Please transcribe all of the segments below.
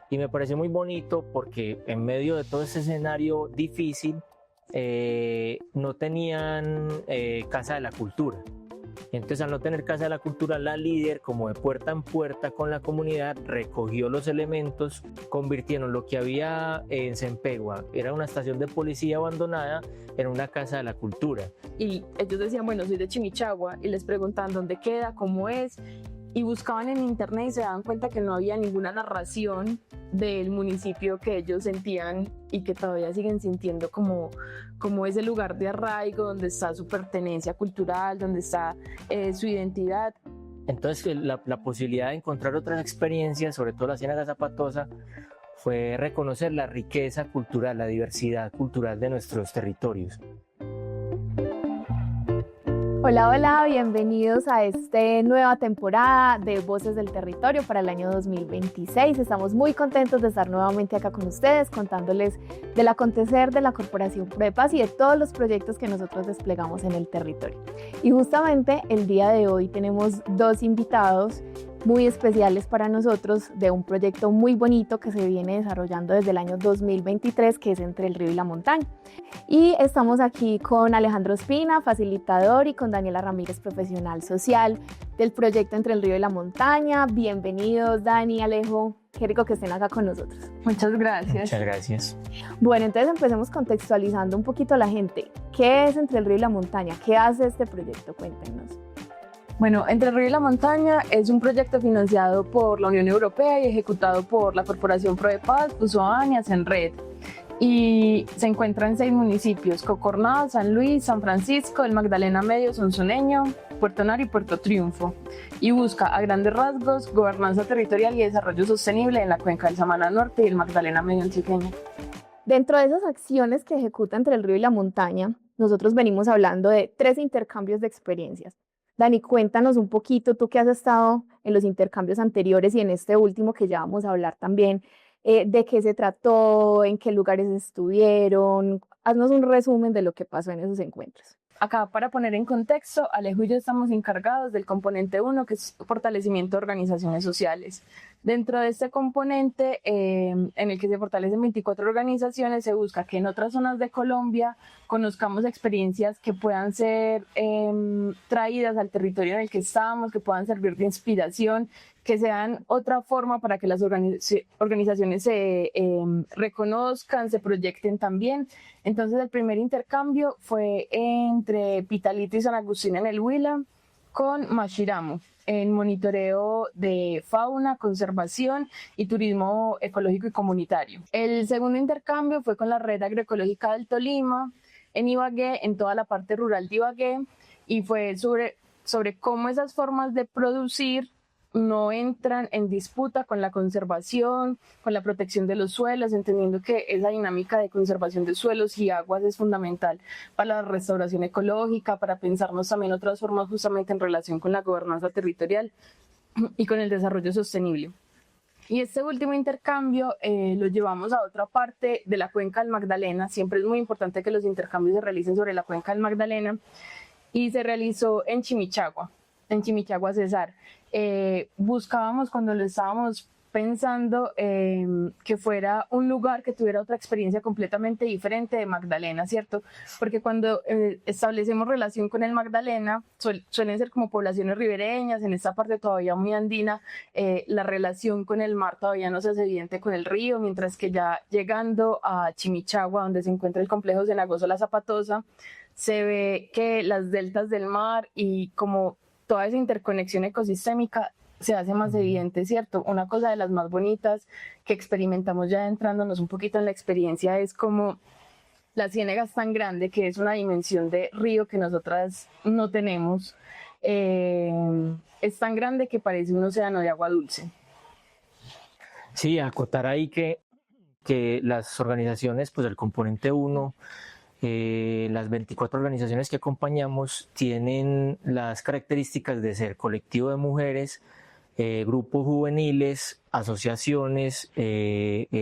Y me pareció muy bonito porque en medio de todo ese escenario difícil, no tenían Casa de la Cultura. Entonces, al no tener Casa de la Cultura, la líder, como de puerta en puerta con la comunidad, recogió los elementos, convirtieron lo que había en Sempegua, era una estación de policía abandonada, en una Casa de la Cultura. Y ellos decían, bueno, soy de Chimichagua, y les preguntaban dónde queda, cómo es, y buscaban en internet y se daban cuenta que no había ninguna narración del municipio que ellos sentían y que todavía siguen sintiendo como ese lugar de arraigo donde está su pertenencia cultural, donde está su identidad. Entonces la posibilidad de encontrar otras experiencias, sobre todo la Ciénaga Zapatosa, fue reconocer la riqueza cultural, la diversidad cultural de nuestros territorios. Hola, hola, bienvenidos a esta nueva temporada de Voces del Territorio para el año 2026. Estamos muy contentos de estar nuevamente acá con ustedes, contándoles del acontecer de la Corporación ProDePaz y de todos los proyectos que nosotros desplegamos en el territorio. Y justamente el día de hoy tenemos dos invitados muy especiales para nosotros de un proyecto muy bonito que se viene desarrollando desde el año 2023, que es Entre el Río y la Montaña. Y estamos aquí con Alejandro Espina, facilitador, y con Daniela Ramírez, profesional social del proyecto Entre el Río y la Montaña. Bienvenidos, Dani, Alejo. Qué rico que estén acá con nosotros. Muchas gracias. Muchas gracias. Bueno, entonces empecemos contextualizando un poquito a la gente. ¿Qué es Entre el Río y la Montaña? ¿Qué hace este proyecto? Cuéntenos. Bueno, Entre el Río y la Montaña es un proyecto financiado por la Unión Europea y ejecutado por la Corporación ProDePaz, Usoan y Asenred. Y se encuentra en 6 municipios: Cocorná, San Luis, San Francisco, el Magdalena Medio, Sonsonteño, Puerto Naro y Puerto Triunfo. Y busca a grandes rasgos gobernanza territorial y desarrollo sostenible en la cuenca del Samaná Norte y el Magdalena Medio antioqueño. Dentro de esas acciones que ejecuta Entre el Río y la Montaña, nosotros venimos hablando de 3 intercambios de experiencias. Dani, cuéntanos un poquito, tú que has estado en los intercambios anteriores y en este último que ya vamos a hablar también, de qué se trató, en qué lugares estuvieron. Haznos un resumen de lo que pasó en esos encuentros. Acá, para poner en contexto, Alejo y yo estamos encargados del componente 1, que es fortalecimiento de organizaciones sociales. Dentro de este componente, en el que se fortalecen 24 organizaciones, se busca que en otras zonas de Colombia conozcamos experiencias que puedan ser traídas al territorio en el que estamos, que puedan servir de inspiración, que sean otra forma para que las organizaciones se reconozcan, se proyecten también. Entonces, el primer intercambio fue entre Pitalito y San Agustín en el Huila, con Mashiramo, en monitoreo de fauna, conservación y turismo ecológico y comunitario. El segundo intercambio fue con la Red Agroecológica del Tolima, en Ibagué, en toda la parte rural de Ibagué, y fue sobre cómo esas formas de producir no entran en disputa con la conservación, con la protección de los suelos, entendiendo que esa dinámica de conservación de suelos y aguas es fundamental para la restauración ecológica, para pensarnos también otras formas justamente en relación con la gobernanza territorial y con el desarrollo sostenible. Y este último intercambio lo llevamos a otra parte de la cuenca del Magdalena. Siempre es muy importante que los intercambios se realicen sobre la cuenca del Magdalena, y se realizó en Chimichagua, Cesar. Buscábamos, cuando lo estábamos pensando, que fuera un lugar que tuviera otra experiencia completamente diferente de Magdalena, ¿cierto? Porque cuando establecemos relación con el Magdalena, suelen ser como poblaciones ribereñas, en esta parte todavía muy andina, la relación con el mar todavía no se hace evidente con el río, mientras que ya llegando a Chimichagua, donde se encuentra el complejo Cenagoso-La Zapatosa, se ve que las deltas del mar y como toda esa interconexión ecosistémica se hace más evidente, ¿cierto? Una cosa de las más bonitas que experimentamos ya entrándonos un poquito en la experiencia es como la Ciénaga es tan grande, que es una dimensión de río que nosotras no tenemos. Es tan grande que parece un océano de agua dulce. Sí, acotar ahí que las organizaciones, pues el componente 1, las 24 organizaciones que acompañamos tienen las características de ser colectivo de mujeres, grupos juveniles, asociaciones,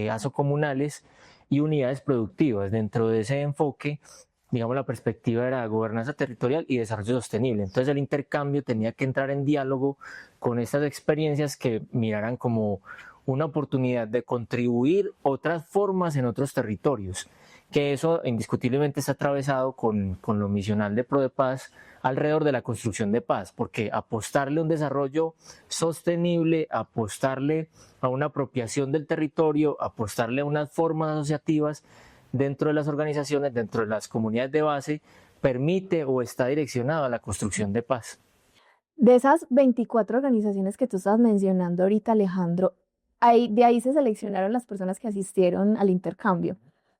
asocomunales y unidades productivas. Dentro de ese enfoque, digamos, la perspectiva era gobernanza territorial y desarrollo sostenible. Entonces el intercambio tenía que entrar en diálogo con estas experiencias que miraran como una oportunidad de contribuir otras formas en otros territorios, que eso indiscutiblemente está atravesado con lo misional de ProDePaz alrededor de la construcción de paz, porque apostarle a un desarrollo sostenible, apostarle a una apropiación del territorio, apostarle a unas formas asociativas dentro de las organizaciones, dentro de las comunidades de base, permite o está direccionado a la construcción de paz. De esas 24 organizaciones que tú estás mencionando ahorita, Alejandro, de ahí se seleccionaron las personas que asistieron al intercambio.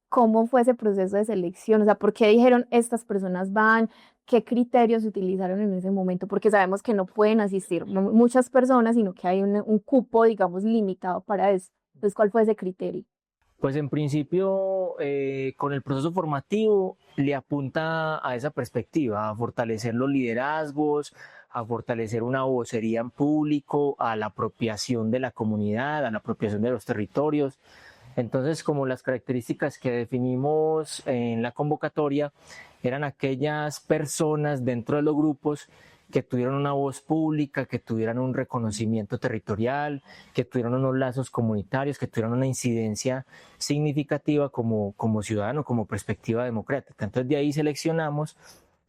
¿Cómo fue ese proceso de selección? O sea, ¿por qué dijeron estas personas van? ¿Qué criterios utilizaron en ese momento? Porque sabemos que no pueden asistir muchas personas, sino que hay un cupo, digamos, limitado para eso. Entonces, ¿cuál fue ese criterio? Pues en principio, con el proceso formativo le apunta a esa perspectiva, a fortalecer los liderazgos, a fortalecer una vocería en público, a la apropiación de la comunidad, a la apropiación de los territorios. Entonces, como las características que definimos en la convocatoria eran aquellas personas dentro de los grupos que tuvieran una voz pública, que tuvieran un reconocimiento territorial, que tuvieran unos lazos comunitarios, que tuvieran una incidencia significativa como ciudadano, como perspectiva democrática. Entonces, de ahí seleccionamos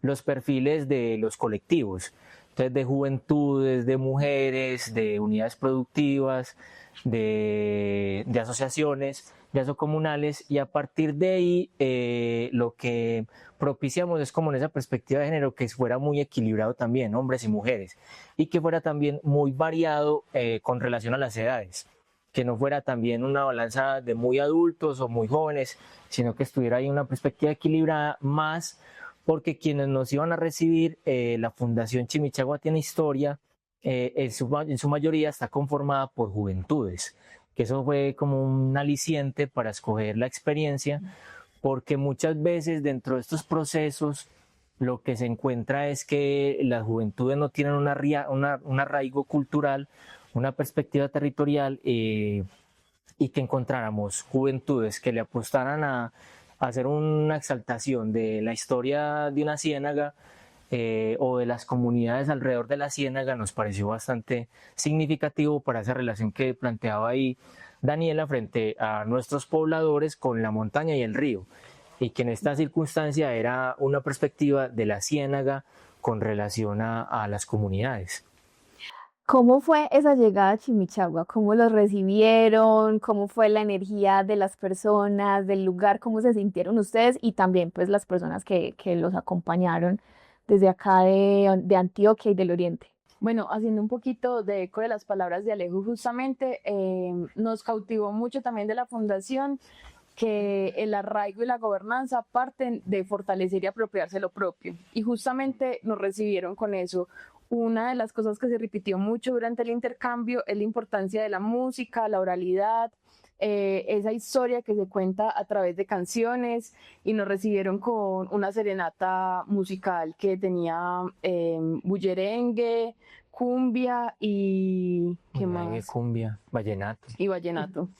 los perfiles de los colectivos, entonces de juventudes, de mujeres, de unidades productivas, de asociaciones, de asocomunales, y a partir de ahí lo que propiciamos es como en esa perspectiva de género que fuera muy equilibrado también, hombres y mujeres, y que fuera también muy variado con relación a las edades, que no fuera también una balanza de muy adultos o muy jóvenes, sino que estuviera ahí una perspectiva equilibrada, más porque quienes nos iban a recibir, la Fundación Chimichagua tiene historia, en su mayoría está conformada por juventudes, que eso fue como un aliciente para escoger la experiencia, porque muchas veces dentro de estos procesos lo que se encuentra es que las juventudes no tienen un arraigo cultural, una perspectiva territorial, y que encontráramos juventudes que le apostaran a hacer una exaltación de la historia de una ciénaga, o de las comunidades alrededor de la ciénaga, nos pareció bastante significativo para esa relación que planteaba ahí Daniela frente a nuestros pobladores con la montaña y el río, y que en esta circunstancia era una perspectiva de la ciénaga con relación a las comunidades. ¿Cómo fue esa llegada a Chimichagua? ¿Cómo los recibieron? ¿Cómo fue la energía de las personas, del lugar? ¿Cómo se sintieron ustedes? Y también pues las personas que los acompañaron desde acá de Antioquia y del Oriente. Bueno, haciendo un poquito de eco de las palabras de Alejo, justamente nos cautivó mucho también de la fundación que el arraigo y la gobernanza parten de fortalecer y apropiarse lo propio. Y justamente nos recibieron con eso. Una de las cosas que se repitió mucho durante el intercambio es la importancia de la música, la oralidad, esa historia que se cuenta a través de canciones, y nos recibieron con una serenata musical que tenía bullerengue, cumbia y ¿qué más? Cumbia, vallenato. Y vallenato.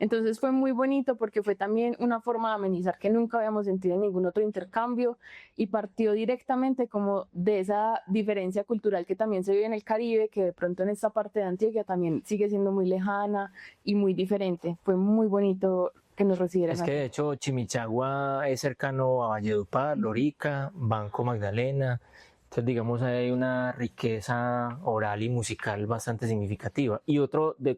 Entonces fue muy bonito porque fue también una forma de amenizar que nunca habíamos sentido en ningún otro intercambio, y partió directamente como de esa diferencia cultural que también se vive en el Caribe, que de pronto en esta parte de Antioquia también sigue siendo muy lejana y muy diferente. Fue muy bonito que nos recibieran. Es que de hecho Chimichagua es cercano a Valledupar, Lorica, Banco Magdalena. Entonces, digamos, hay una riqueza oral y musical bastante significativa. Y otro de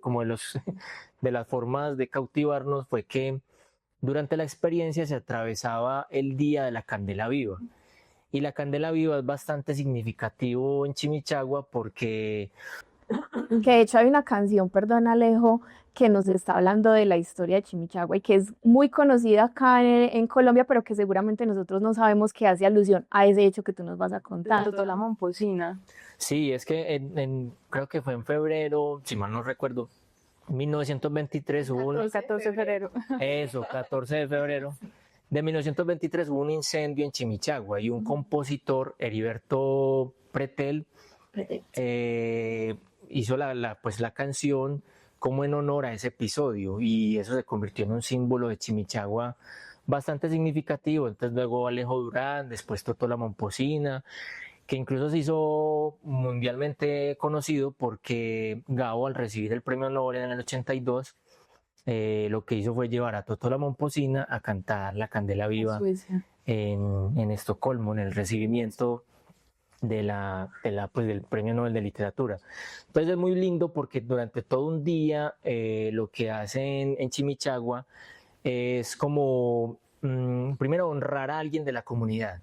las formas de cautivarnos fue que durante la experiencia se atravesaba el Día de la Candela Viva. Y la Candela Viva es bastante significativo en Chimichagua porque... Que de hecho hay una canción, perdón Alejo, que nos está hablando de la historia de Chimichagua y que es muy conocida acá en Colombia, pero que seguramente nosotros no sabemos, que hace alusión a ese hecho que tú nos vas a contar. La Momposina. Sí, es que creo que fue en febrero, si mal no recuerdo, 1923 hubo un... 14 de febrero. Eso, 14 de febrero. De 1923 hubo un incendio en Chimichagua y un compositor, Heriberto Pretel, hizo la canción como en honor a ese episodio, y eso se convirtió en un símbolo de Chimichagua bastante significativo. Entonces luego Alejo Durán, después Totó la Momposina, que incluso se hizo mundialmente conocido porque Gabo, al recibir el premio Nobel en el 82, lo que hizo fue llevar a Totò la Momposina a cantar La Candela Viva en Estocolmo, en el recibimiento pues, del Premio Nobel de Literatura. Entonces es muy lindo porque durante todo un día lo que hacen en Chimichagua es como primero honrar a alguien de la comunidad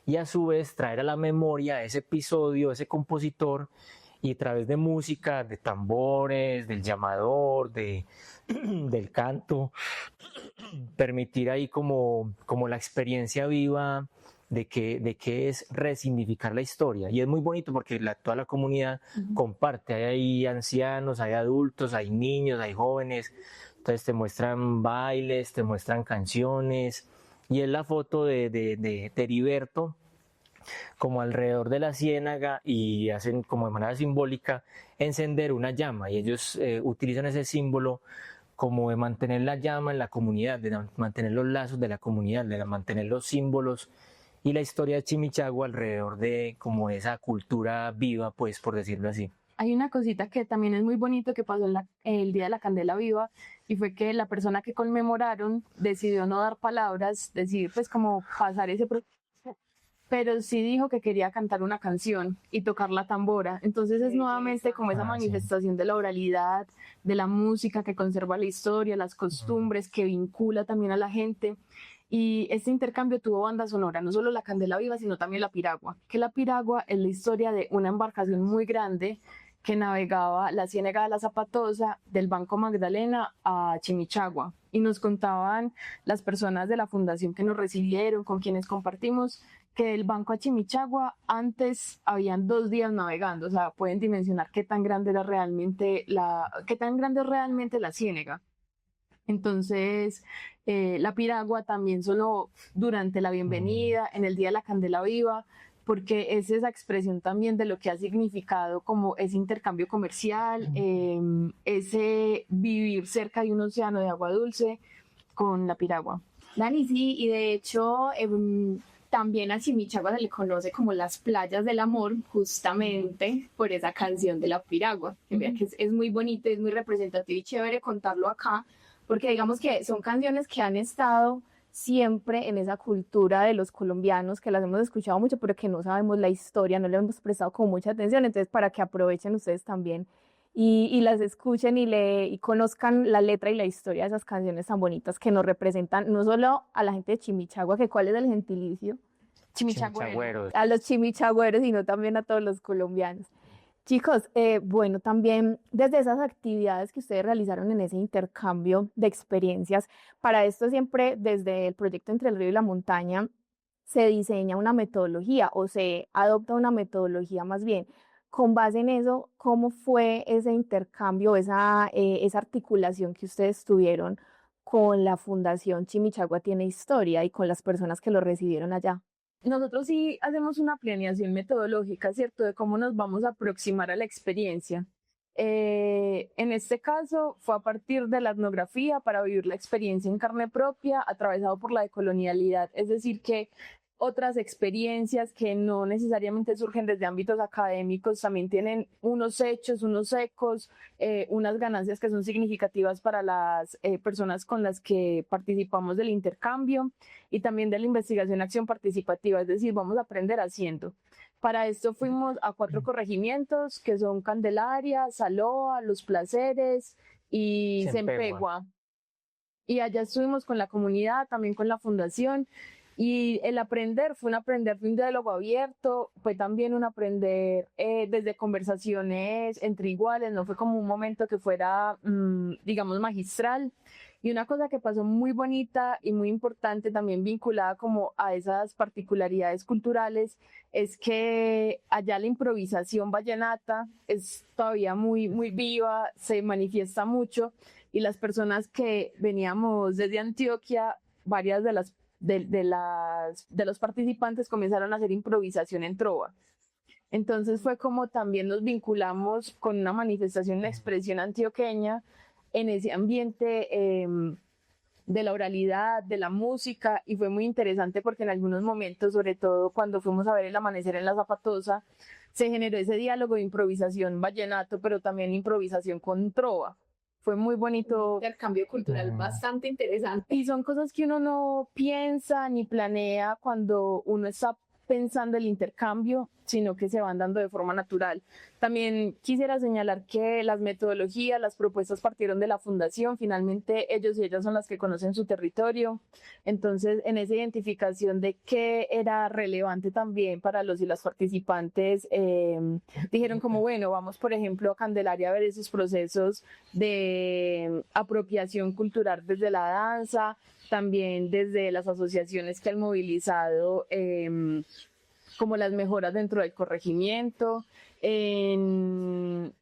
y a su vez traer a la memoria ese episodio, ese compositor, y a través de música, de tambores, del llamador, del canto, permitir ahí como la experiencia viva de qué es resignificar la historia. Y es muy bonito porque toda la comunidad comparte. Hay ahí ancianos, hay adultos, hay niños, hay jóvenes. Entonces te muestran bailes, te muestran canciones. Y es la foto de Heriberto como alrededor de la ciénaga y hacen como de manera simbólica encender una llama. Y ellos utilizan ese símbolo como de mantener la llama en la comunidad, de mantener los lazos de la comunidad, de mantener los símbolos y la historia de Chimichagua alrededor de como esa cultura viva, pues por decirlo así. Hay una cosita que también es muy bonito que pasó en el Día de la Candela Viva, y fue que la persona que conmemoraron decidió no dar palabras, decidir pues como pasar ese proceso, pero sí dijo que quería cantar una canción y tocar la tambora. Entonces es nuevamente como esa manifestación de la oralidad, de la música que conserva la historia, las costumbres, que vincula también a la gente. Y este intercambio tuvo banda sonora, no solo la Candela Viva, sino también la Piragua, que la Piragua es la historia de una embarcación muy grande que navegaba la Ciénaga de la Zapatosa del Banco Magdalena a Chimichagua. Y nos contaban las personas de la fundación que nos recibieron, con quienes compartimos, que del Banco a Chimichagua antes habían 2 días navegando. O sea, pueden dimensionar qué tan grande es realmente la Ciénaga. Entonces, la Piragua también sonó durante la bienvenida, en el Día de la Candela Viva, porque es esa expresión también de lo que ha significado como ese intercambio comercial, ese vivir cerca de un océano de agua dulce con la Piragua. Dani, sí, y de hecho también a Chimichagua se le conoce como las playas del amor, justamente por esa canción de la Piragua. Que es muy bonito, es muy representativo y chévere contarlo acá, porque digamos que son canciones que han estado siempre en esa cultura de los colombianos, que las hemos escuchado mucho, pero que no sabemos la historia, no le hemos prestado como mucha atención. Entonces, para que aprovechen ustedes también y las escuchen y conozcan la letra y la historia de esas canciones tan bonitas que nos representan no solo a la gente de Chimichagua, que cuál es el gentilicio, Chimichagüeros, a los chimichagüeros, sino también a todos los colombianos. Chicos, bueno, también desde esas actividades que ustedes realizaron en ese intercambio de experiencias, para esto siempre desde el proyecto Entre el Río y la Montaña se diseña una metodología o se adopta una metodología más bien. Con base en eso, ¿cómo fue ese intercambio, esa articulación que ustedes tuvieron con la Fundación Chimichagua Tiene Historia y con las personas que lo recibieron allá? Nosotros sí hacemos una planeación metodológica, ¿cierto?, de cómo nos vamos a aproximar a la experiencia. En este caso fue a partir de la etnografía para vivir la experiencia en carne propia, atravesado por la decolonialidad, es decir, que otras experiencias que no necesariamente surgen desde ámbitos académicos también tienen unos hechos, unos ecos, unas ganancias que son significativas para las personas con las que participamos del intercambio y también de la investigación acción participativa, es decir, vamos a aprender haciendo. Para esto fuimos a 4 corregimientos que son Candelaria, Saloa, Los Placeres y Cempegua. Y allá estuvimos con la comunidad, también con la fundación. Y el aprender fue un diálogo abierto, fue también un aprender desde conversaciones entre iguales, no fue como un momento que fuera, digamos, magistral. Y una cosa que pasó muy bonita y muy importante, también vinculada como a esas particularidades culturales, es que allá la improvisación vallenata es todavía muy, muy viva, se manifiesta mucho, y las personas que veníamos desde Antioquia, varias de los participantes comenzaron a hacer improvisación en trova. Entonces fue como también nos vinculamos con una manifestación de expresión antioqueña en ese ambiente de la oralidad, de la música, y fue muy interesante porque en algunos momentos, sobre todo cuando fuimos a ver el amanecer en la Zapatosa, se generó ese diálogo de improvisación vallenato, pero también improvisación con trova. Fue muy bonito. Un intercambio cultural bastante interesante. Y son cosas que uno no piensa ni planea cuando uno está pensando el intercambio, sino que se van dando de forma natural. También quisiera señalar que las metodologías, las propuestas partieron de la fundación. Finalmente ellos y ellas son las que conocen su territorio. Entonces, en esa identificación de qué era relevante también para los y las participantes, dijeron como, bueno, vamos por ejemplo a Candelaria a ver esos procesos de apropiación cultural desde la danza, también desde las asociaciones que han movilizado como las mejoras dentro del corregimiento. En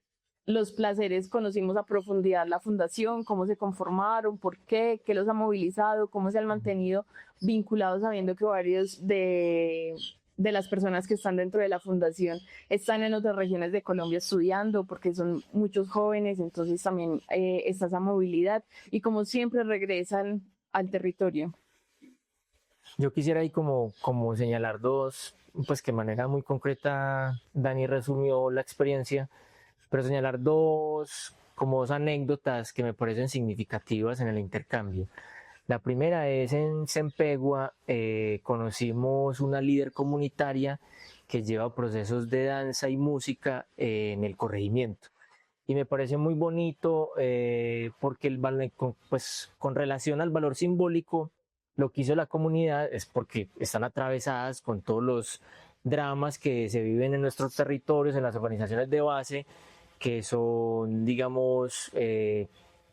los placeres conocimos a profundidad la fundación, cómo se conformaron, por qué los ha movilizado, cómo se han mantenido vinculados, sabiendo que varios de las personas que están dentro de la fundación están en otras regiones de Colombia estudiando, porque son muchos jóvenes, entonces también está esa movilidad, y como siempre regresan al territorio. Yo quisiera ahí como señalar dos, pues que de manera muy concreta Dani resumió la experiencia, pero señalar dos anécdotas que me parecen significativas en el intercambio. La primera es en Sempegua, conocimos una líder comunitaria que lleva procesos de danza y música en el corregimiento. Y me parece muy bonito porque con relación al valor simbólico, lo que hizo la comunidad es porque están atravesadas con todos los dramas que se viven en nuestros territorios, en las organizaciones de base, que son, digamos,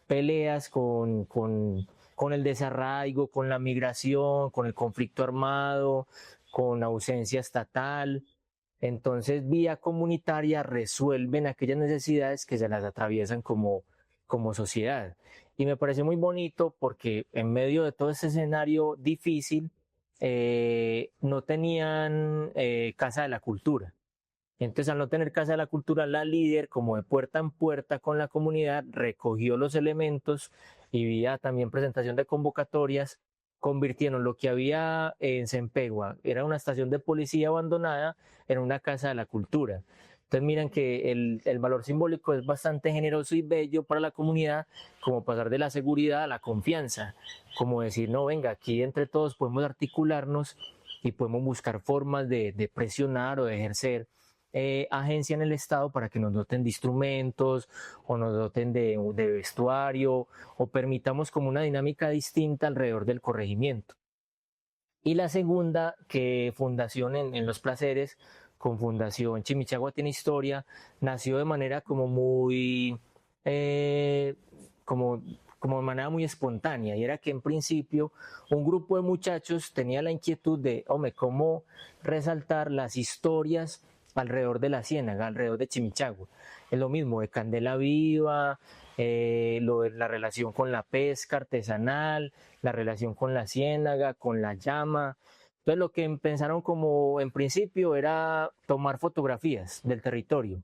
peleas con el desarraigo, con la migración, con el conflicto armado, con ausencia estatal. Entonces, vía comunitaria resuelven aquellas necesidades que se las atraviesan como sociedad. Y me parece muy bonito porque en medio de todo ese escenario difícil, no tenían Casa de la Cultura. Entonces, al no tener Casa de la Cultura, la líder, como de puerta en puerta con la comunidad, recogió los elementos y vía también presentación de convocatorias, convirtieron lo que había en Sempegua, era una estación de policía abandonada, en una Casa de la Cultura. Entonces miran que el valor simbólico es bastante generoso y bello para la comunidad, como pasar de la seguridad a la confianza, como decir, no, venga, aquí entre todos podemos articularnos y podemos buscar formas de presionar o de ejercer agencia en el Estado para que nos doten de instrumentos o nos doten de vestuario o permitamos como una dinámica distinta alrededor del corregimiento. Y la segunda, que Fundación en Los Placeres, con Fundación Chimichagua Tiene Historia, nació de manera como muy, como de manera muy espontánea, y era que en principio un grupo de muchachos tenía la inquietud de, hombre, cómo resaltar las historias alrededor de la ciénaga, alrededor de Chimichagua. Es lo mismo de Candela Viva, la relación con la pesca artesanal, la relación con la ciénaga, con la llama. Entonces lo que pensaron como en principio era tomar fotografías del territorio.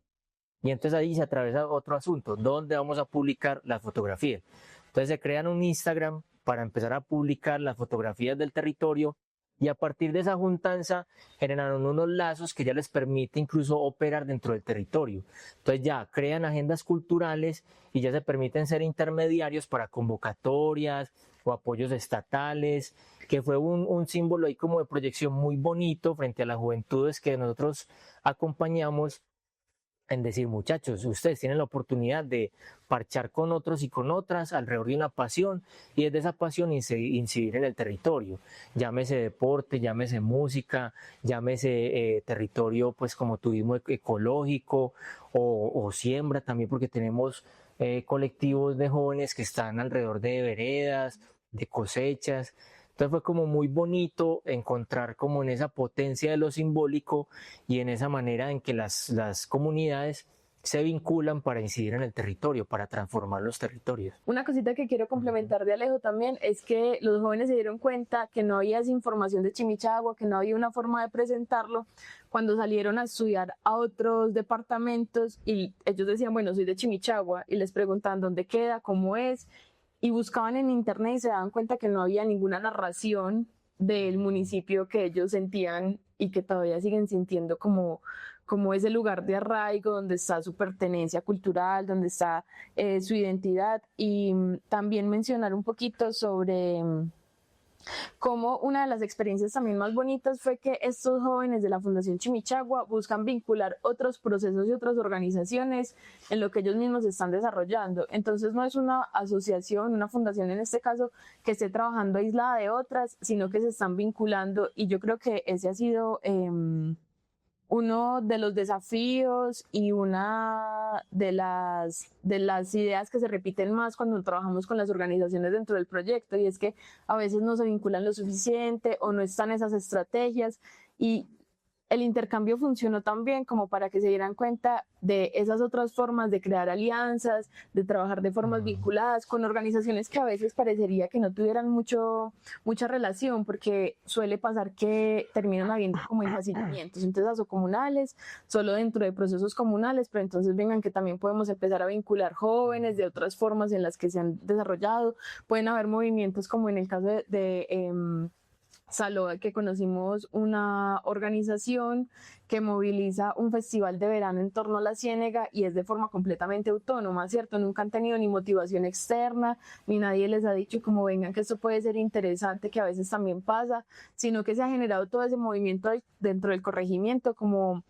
Y entonces ahí se atraviesa otro asunto, ¿dónde vamos a publicar las fotografías? Entonces se crean un Instagram para empezar a publicar las fotografías del territorio, y a partir de esa juntanza generaron unos lazos que ya les permite incluso operar dentro del territorio. Entonces ya crean agendas culturales y ya se permiten ser intermediarios para convocatorias o apoyos estatales, que fue un símbolo ahí como de proyección muy bonito frente a las juventudes que nosotros acompañamos, en decir, muchachos, ustedes tienen la oportunidad de parchar con otros y con otras alrededor de una pasión, y desde esa pasión incidir en el territorio, llámese deporte, llámese música, llámese territorio, pues como turismo ecológico o siembra también, porque tenemos colectivos de jóvenes que están alrededor de veredas, de cosechas. Entonces fue como muy bonito encontrar como en esa potencia de lo simbólico y en esa manera en que las comunidades se vinculan para incidir en el territorio, para transformar los territorios. Una cosita que quiero complementar de Alejo también es que los jóvenes se dieron cuenta que no había esa información de Chimichagua, que no había una forma de presentarlo cuando salieron a estudiar a otros departamentos, y ellos decían, bueno, soy de Chimichagua, y les preguntaban dónde queda, cómo es, y buscaban en internet y se daban cuenta que no había ninguna narración del municipio que ellos sentían y que todavía siguen sintiendo como ese lugar de arraigo donde está su pertenencia cultural, donde está su identidad. Y también mencionar un poquito sobre como una de las experiencias también más bonitas fue que estos jóvenes de la Fundación Chimichagua buscan vincular otros procesos y otras organizaciones en lo que ellos mismos están desarrollando. Entonces no es una asociación, una fundación en este caso, que esté trabajando aislada de otras, sino que se están vinculando, y yo creo que ese ha sido uno de los desafíos y una de las ideas que se repiten más cuando trabajamos con las organizaciones dentro del proyecto, y es que a veces no se vinculan lo suficiente o no están esas estrategias, y el intercambio funcionó tan bien como para que se dieran cuenta de esas otras formas de crear alianzas, de trabajar de formas vinculadas con organizaciones que a veces parecería que no tuvieran mucha relación, porque suele pasar que terminan habiendo como encasillamientos, entonces asocomunales, solo dentro de procesos comunales, pero entonces vengan que también podemos empezar a vincular jóvenes de otras formas en las que se han desarrollado. Pueden haber movimientos como en el caso de Saloa, que conocimos una organización que moviliza un festival de verano en torno a la Ciénega y es de forma completamente autónoma, ¿cierto? Nunca han tenido ni motivación externa, ni nadie les ha dicho como vengan que esto puede ser interesante, que a veces también pasa, sino que se ha generado todo ese movimiento dentro del corregimiento, como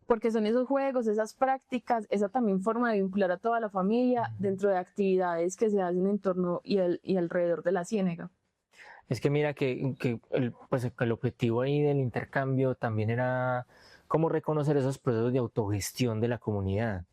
porque son esos juegos, esas prácticas, esa también forma de vincular a toda la familia dentro de actividades que se hacen en torno y alrededor de la Ciénega. Es que mira que el objetivo ahí del intercambio también era cómo reconocer esos procesos de autogestión de la comunidad,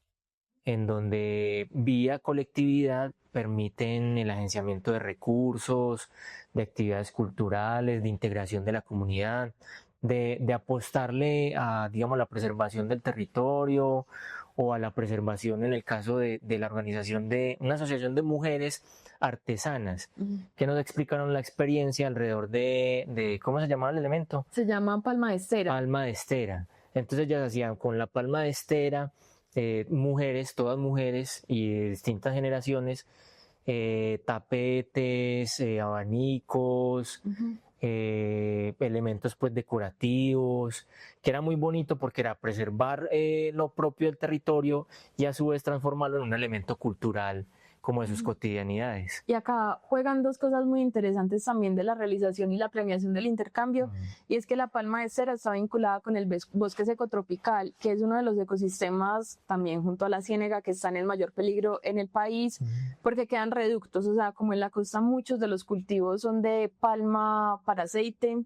en donde vía colectividad permiten el agenciamiento de recursos, de actividades culturales, de integración de la comunidad, de apostarle a, digamos, la preservación del territorio o a la preservación en el caso de la organización de una asociación de mujeres artesanas que nos explicaron la experiencia alrededor de ¿cómo se llamaba el elemento? Se llama palma de estera. Palma de estera. Entonces ellas hacían con la palma de estera, mujeres, todas mujeres y de distintas generaciones, tapetes, abanicos, elementos pues decorativos, que era muy bonito porque era preservar lo propio del territorio y a su vez transformarlo en un elemento cultural como de sus cotidianidades. Y acá juegan dos cosas muy interesantes también de la realización y la planeación del intercambio, y es que la palma de cera está vinculada con el bosque seco tropical, que es uno de los ecosistemas también junto a la ciénega que están en mayor peligro en el país, porque quedan reductos, o sea, como en la costa muchos de los cultivos son de palma para aceite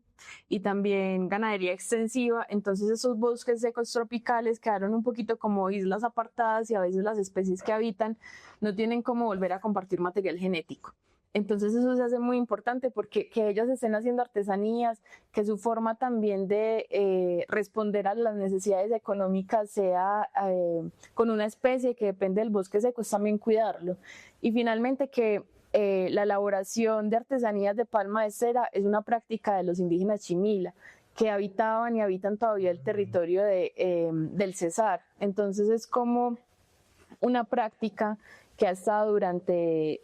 y también ganadería extensiva, entonces esos bosques secos tropicales quedaron un poquito como islas apartadas y a veces las especies que habitan no tienen cómo volver a compartir material genético. Entonces eso se hace muy importante porque que ellas estén haciendo artesanías, que su forma también de responder a las necesidades económicas sea con una especie que depende del bosque seco, es también cuidarlo. Y finalmente que la elaboración de artesanías de palma de cera es una práctica de los indígenas Chimila, que habitaban y habitan todavía el territorio del Cesar. Entonces es como una práctica que ha estado durante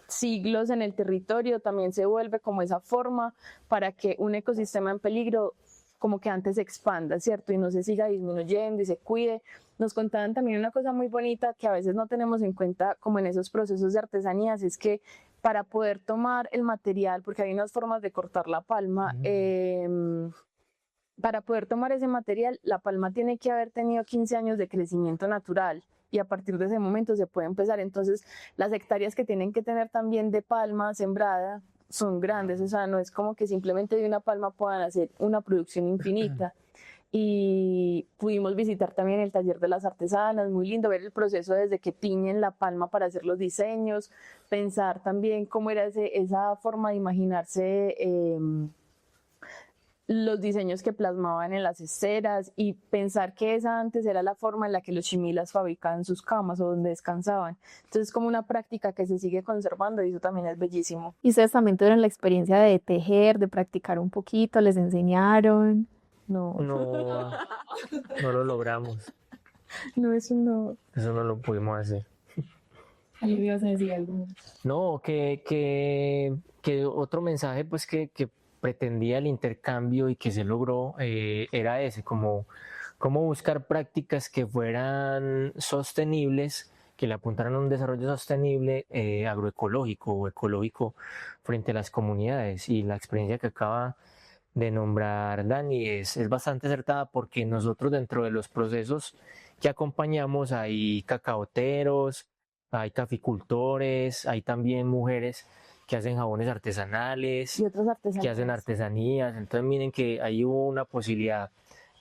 siglos en el territorio, también se vuelve como esa forma para que un ecosistema en peligro como que antes se expanda, ¿cierto? Y no se siga disminuyendo y se cuide. Nos contaban también una cosa muy bonita que a veces no tenemos en cuenta como en esos procesos de artesanías, es que para poder tomar el material, porque hay unas formas de cortar la palma, para poder tomar ese material, la palma tiene que haber tenido 15 años de crecimiento natural y a partir de ese momento se puede empezar. Entonces, las hectáreas que tienen que tener también de palma sembrada son grandes, o sea, no es como que simplemente de una palma puedan hacer una producción infinita. Y pudimos visitar también el taller de las artesanas, muy lindo ver el proceso desde que tiñen la palma para hacer los diseños, pensar también cómo era esa forma de imaginarse los diseños que plasmaban en las esteras y pensar que esa antes era la forma en la que los chimilas fabricaban sus camas o donde descansaban. Entonces es como una práctica que se sigue conservando y eso también es bellísimo. ¿Y ustedes también tuvieron la experiencia de tejer, de practicar un poquito? ¿Les enseñaron? No lo logramos. No, eso no. Eso no lo pudimos hacer. Ahí me ibas a decir algo. No, que otro mensaje pues que pretendía el intercambio y que se logró era ese, como buscar prácticas que fueran sostenibles, que le apuntaran a un desarrollo sostenible agroecológico o ecológico frente a las comunidades. Y la experiencia que acaba de nombrar Dani es bastante acertada porque nosotros dentro de los procesos que acompañamos hay cacaoteros, hay caficultores, hay también mujeres que hacen jabones artesanales, Y otros que hacen artesanías. artesanías. Entonces miren que ahí hubo una posibilidad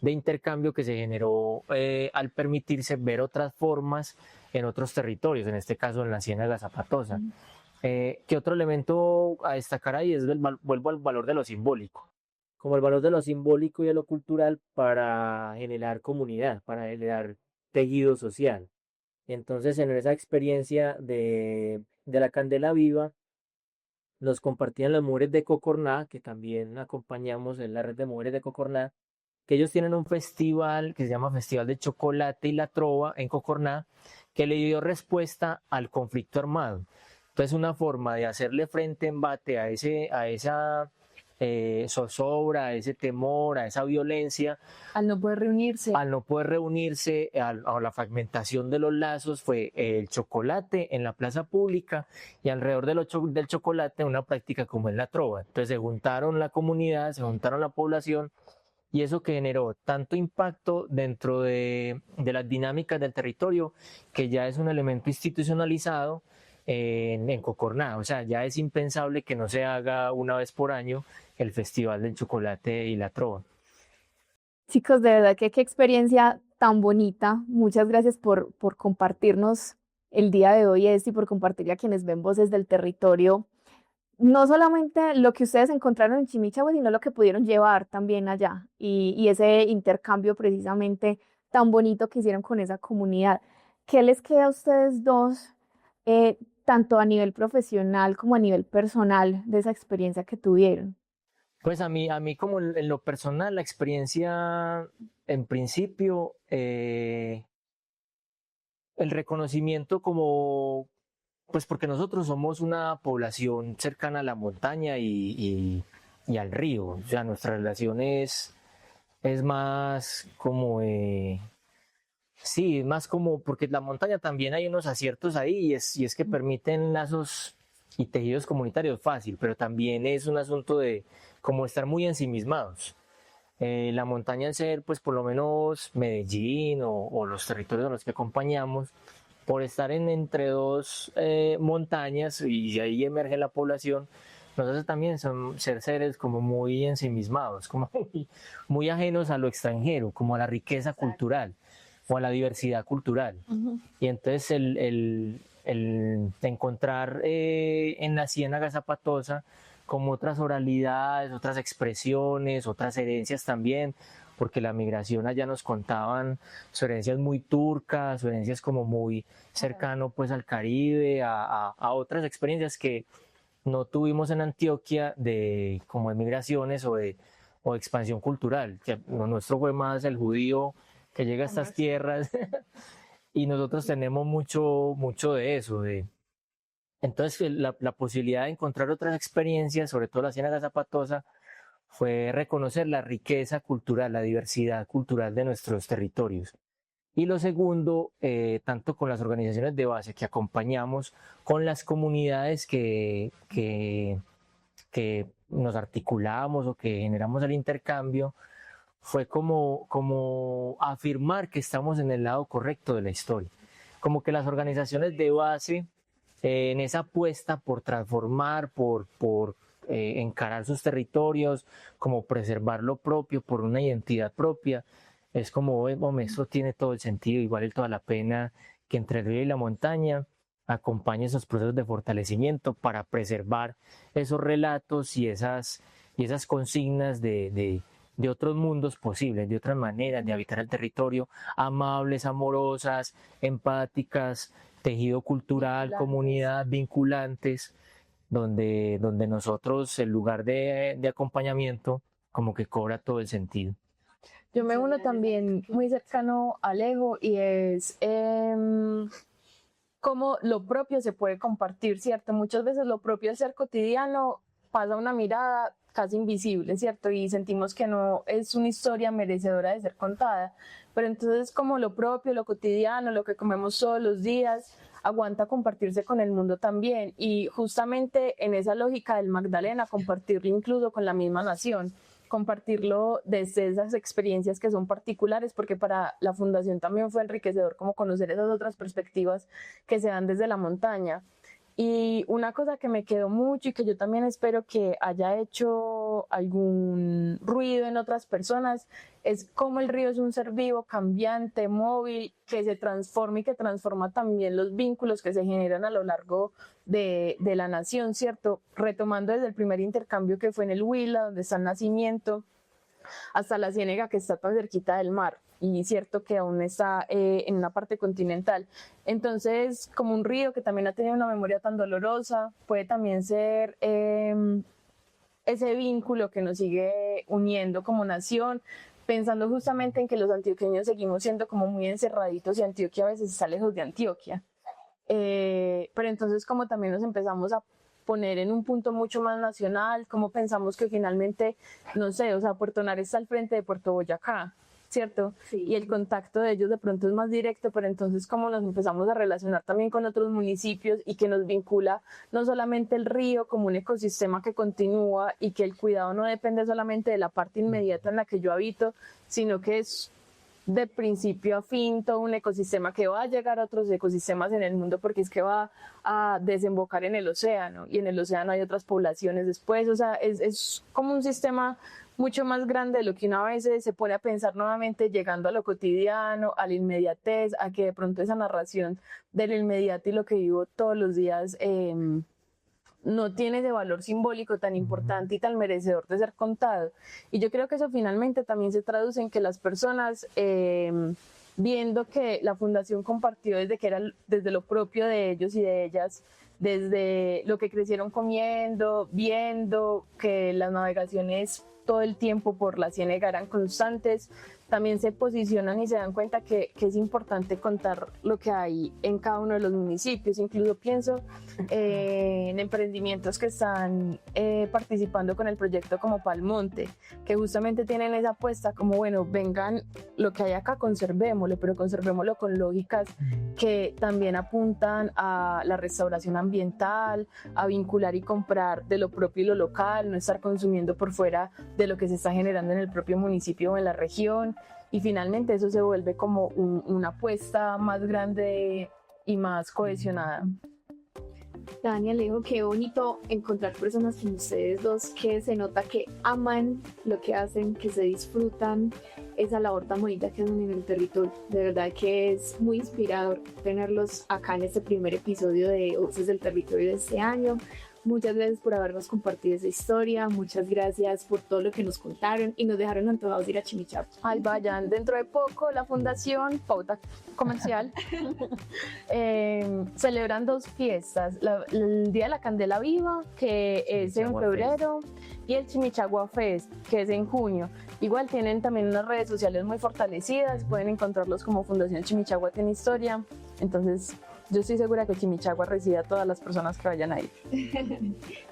de intercambio que se generó al permitirse ver otras formas en otros territorios, en este caso en la Ciénaga Zapatosa. ¿Qué otro elemento a destacar ahí? Vuelvo al valor de lo simbólico, como el valor de lo simbólico y de lo cultural para generar comunidad, para generar tejido social. Entonces, en esa experiencia de la Candela Viva, nos compartían las mujeres de Cocorná, que también acompañamos en la red de mujeres de Cocorná, que ellos tienen un festival que se llama Festival de Chocolate y la Trova en Cocorná, que le dio respuesta al conflicto armado. Entonces, una forma de hacerle frente, embate a esa zozobra, a ese temor, a esa violencia, Al no poder reunirse. al no poder reunirse, a la fragmentación de los lazos, fue el chocolate en la plaza pública y alrededor del chocolate una práctica como es la trova. Entonces se juntaron la comunidad, se juntaron la población y eso que generó tanto impacto dentro de las dinámicas del territorio que ya es un elemento institucionalizado en Cocorná. O sea, ya es impensable que no se haga una vez por año el Festival del Chocolate y la Trova. Chicos, de verdad que qué experiencia tan bonita. Muchas gracias por compartirnos el día de hoy esto y por compartirle a quienes ven Voces del Territorio, no solamente lo que ustedes encontraron en Chimichagua, sino lo que pudieron llevar también allá y ese intercambio precisamente tan bonito que hicieron con esa comunidad. ¿Qué les queda a ustedes dos, tanto a nivel profesional como a nivel personal, de esa experiencia que tuvieron? Pues a mí como en lo personal, la experiencia, en principio, el reconocimiento como, pues porque nosotros somos una población cercana a la montaña y al río. O sea, nuestra relación es más como, sí, es más como, porque la montaña también hay unos aciertos ahí y es que permiten lazos y tejidos comunitarios fácil, pero también es un asunto de como estar muy ensimismados. La montaña al ser, pues por lo menos Medellín o los territorios en los que acompañamos, por estar entre dos montañas y ahí emerge la población, nosotros también son ser seres como muy ensimismados, como muy ajenos a lo extranjero, como a la riqueza cultural o a la diversidad cultural. Y entonces el encontrar en la Ciénaga Zapatosa como otras oralidades, otras expresiones, otras herencias también, porque la migración allá nos contaban sus herencias muy turcas, sus herencias como muy cercano pues al Caribe, a otras experiencias que no tuvimos en Antioquia de como de migraciones o de expansión cultural, que lo nuestro fue más el judío que llega a estas tierras y nosotros tenemos mucho de eso, entonces la posibilidad de encontrar otras experiencias, sobre todo la Ciénaga Zapatosa, fue reconocer la riqueza cultural, la diversidad cultural de nuestros territorios. Y lo segundo, tanto con las organizaciones de base que acompañamos, con las comunidades que nos articulamos o que generamos el intercambio, fue como afirmar que estamos en el lado correcto de la historia. Como que las organizaciones de base, en esa apuesta por transformar, por encarar sus territorios, como preservar lo propio por una identidad propia, es como, hombre, esto tiene todo el sentido, igual y toda la pena que entre el río y la montaña acompañe esos procesos de fortalecimiento para preservar esos relatos y esas consignas de otros mundos posibles, de otras maneras de habitar el territorio, amables, amorosas, empáticas, tejido cultural, comunidad, vinculantes, donde nosotros, el lugar de acompañamiento, como que cobra todo el sentido. Yo me uno también muy cercano a Alejo y es cómo lo propio se puede compartir, ¿cierto? Muchas veces lo propio al ser cotidiano pasa una mirada casi invisible, ¿cierto? Y sentimos que no es una historia merecedora de ser contada. Pero entonces como lo propio, lo cotidiano, lo que comemos todos los días, aguanta compartirse con el mundo también. Y justamente en esa lógica del Magdalena, compartirlo incluso con la misma nación, compartirlo desde esas experiencias que son particulares, porque para la fundación también fue enriquecedor como conocer esas otras perspectivas que se dan desde la montaña. Y una cosa que me quedó mucho y que yo también espero que haya hecho algún ruido en otras personas es cómo el río es un ser vivo, cambiante, móvil, que se transforma y que transforma también los vínculos que se generan a lo largo de la nación, ¿cierto? Retomando desde el primer intercambio que fue en el Huila, donde está el nacimiento, hasta la Ciénega que está tan cerquita del mar y cierto que aún está en una parte continental. Entonces, como un río que también ha tenido una memoria tan dolorosa, puede también ser ese vínculo que nos sigue uniendo como nación, pensando justamente en que los antioqueños seguimos siendo como muy encerraditos y Antioquia a veces está lejos de Antioquia. Pero entonces como también nos empezamos a poner en un punto mucho más nacional, como pensamos que finalmente, no sé, o sea, Puerto Nare está al frente de Puerto Boyacá, ¿cierto? Sí. Y el contacto de ellos de pronto es más directo, pero entonces como nos empezamos a relacionar también con otros municipios y que nos vincula no solamente el río como un ecosistema que continúa y que el cuidado no depende solamente de la parte inmediata en la que yo habito, sino que es de principio a fin todo un ecosistema que va a llegar a otros ecosistemas en el mundo porque es que va a desembocar en el océano y en el océano hay otras poblaciones después, o sea, es como un sistema mucho más grande de lo que una vez se pone a pensar nuevamente llegando a lo cotidiano, a la inmediatez, a que de pronto esa narración del inmediato y lo que vivo todos los días no tiene ese valor simbólico tan importante y tan merecedor de ser contado. Y yo creo que eso finalmente también se traduce en que las personas, viendo que la fundación compartió desde lo propio de ellos y de ellas, desde lo que crecieron comiendo, viendo que las navegaciones todo el tiempo por la Ciénega eran constantes, también se posicionan y se dan cuenta que es importante contar lo que hay en cada uno de los municipios. Incluso pienso en emprendimientos que están participando con el proyecto como Palmonte, que justamente tienen esa apuesta como, bueno, vengan, lo que hay acá conservémoslo, pero conservémoslo con lógicas que también apuntan a la restauración ambiental, a vincular y comprar de lo propio y lo local, no estar consumiendo por fuera de lo que se está generando en el propio municipio o en la región. Y finalmente eso se vuelve como una apuesta más grande y más cohesionada. Daniel, dijo qué bonito encontrar personas como ustedes dos que se nota que aman lo que hacen, que se disfrutan esa labor tan bonita que hacen en el territorio. De verdad que es muy inspirador tenerlos acá en este primer episodio de Voces del Territorio de este año. Muchas gracias por habernos compartido esa historia, muchas gracias por todo lo que nos contaron y nos dejaron antojados de ir a Chimichagua. Ay, vayan, dentro de poco la Fundación Pauta Comercial celebran 2 fiestas, el Día de la Candela Viva, que es en febrero, y el Chimichagua Fest, que es en junio. Igual tienen también unas redes sociales muy fortalecidas, pueden encontrarlos como Fundación Chimichagua Tiene Historia, entonces yo estoy segura que Chimichagua recibe a todas las personas que vayan a ir.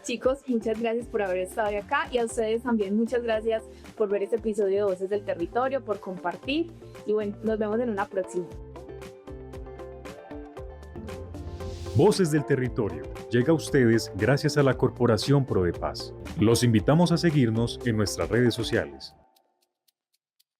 Chicos, muchas gracias por haber estado acá y a ustedes también muchas gracias por ver este episodio de Voces del Territorio, por compartir y bueno, nos vemos en una próxima. Voces del Territorio llega a ustedes gracias a la Corporación ProDePaz. Los invitamos a seguirnos en nuestras redes sociales.